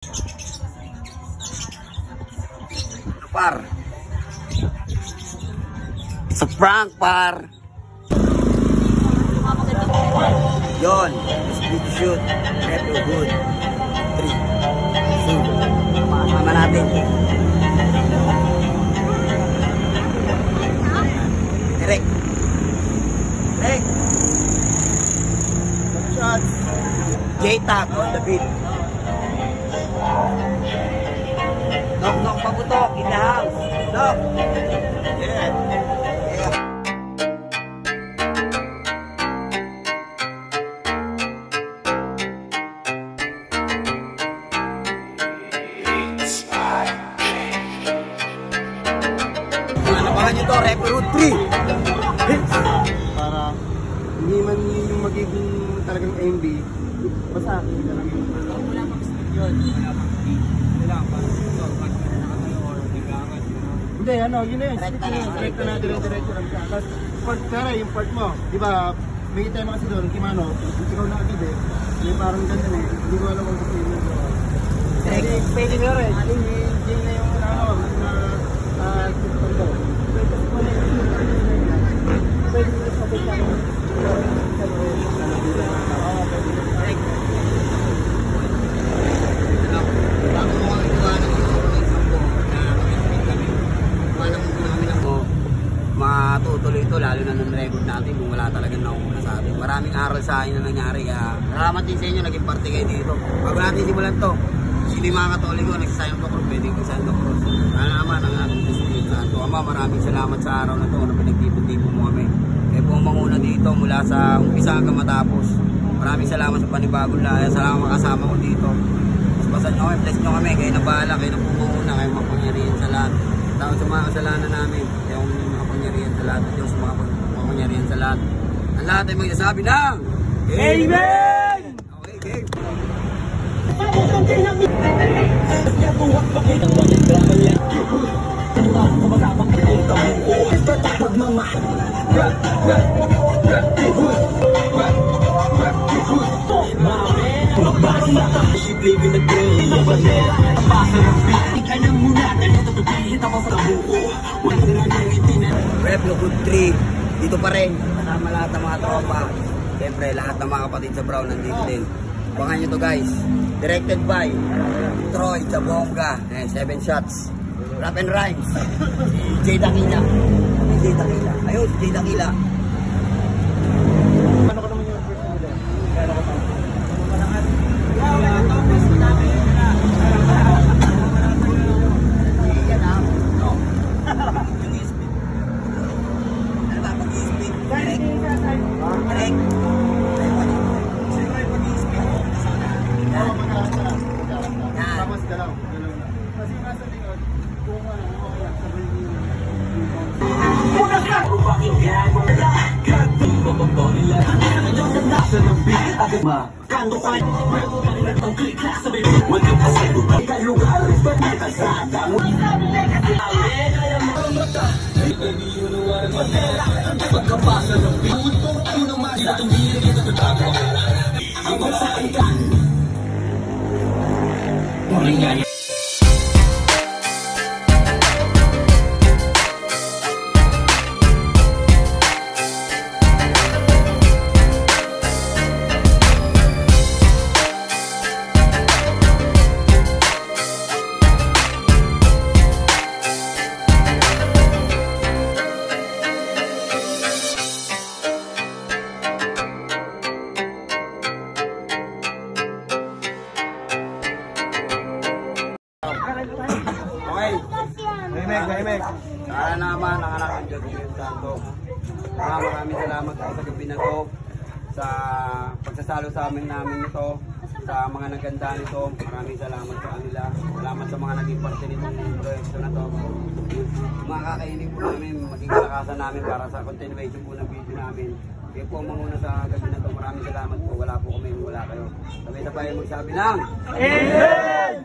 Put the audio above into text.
Par. It's a prank, par. Yon. Speed shoot. Retro good. 3. Shoot. Mama natin. Direct. Direct. Shots. J-Tag on the beat. Knock paputok in the house. Knock. Yeah. Nabahan nyo to, Record 3. Para hindi man yung magiging talagang MB, basta hindi lang yun. Wala pang speed yun. Wala pang speed. Wala pang hindi, ano, yun na yun. Direkta na, diretso lang siya. Tapos, kaya yung part mo, di ba, may tema kasi doon, Kimano, ikaw na agad eh. Yung parang ganyan eh. Hindi ko alam kung gusto yun yun. Pwede mo rin. Yung na yung, ano, pwede mo sabi siya matutuloy ito lalo na ng record natin kung wala talagang nauna sa atin. Maraming aral sa akin na nangyari kaya salamat din sa inyo, naging parte kayo dito. Bago natin simulan to, sino yung mga katoliko nagsasayang to cross, pwedeng kasayan to cross. Kaya naman ang ating Espiritu Santo. Ama, maraming salamat sa araw na to na pinagtipon-tipon mo kami. Kaya po ang manguna dito mula sa umpisa hanggang matapos. Maraming salamat sa panibagong laya, salamat kasama ko dito. Basan nyo kami, bless nyo kami, kayo na bahala, kayo na pumuna, kayo mapangyarihan sa lahat. Tao sa mga kasalanan namin, kayo ang mapangyarihan sa lahat, Diyos mapangyarihan sa lahat. Ang lahat ay magsasabi ng Amen! Okay, game. Replo Good 3 dito pa rin, kasama lahat ng mga tropa. Siyempre lahat ng mga kapatid sa Brown nandito din. Abangan nyo to guys. Directed by Troy Chabonga. 7 shots. Rap and Rhymes. Jay Dakila. Jay Dakila. Ayun, Jay Dakila. ano ko naman yung first model? Kaya ko Sana naman ang anak ng Diyos Espiritu Santo. Maraming salamat po sa gabi na to, sa pagsasalo sa amin namin ito, sa mga naganda nito. Maraming salamat sa kanila. Salamat sa mga naging parte nitong proyekto na to. Mga kakainin po namin, maging kalakasan namin para sa continuation po ng video namin. Kaya po manguna sa gabi na to. Maraming salamat po. Wala po kami, wala kayo. Sabay-sabay magsabi ng Amen!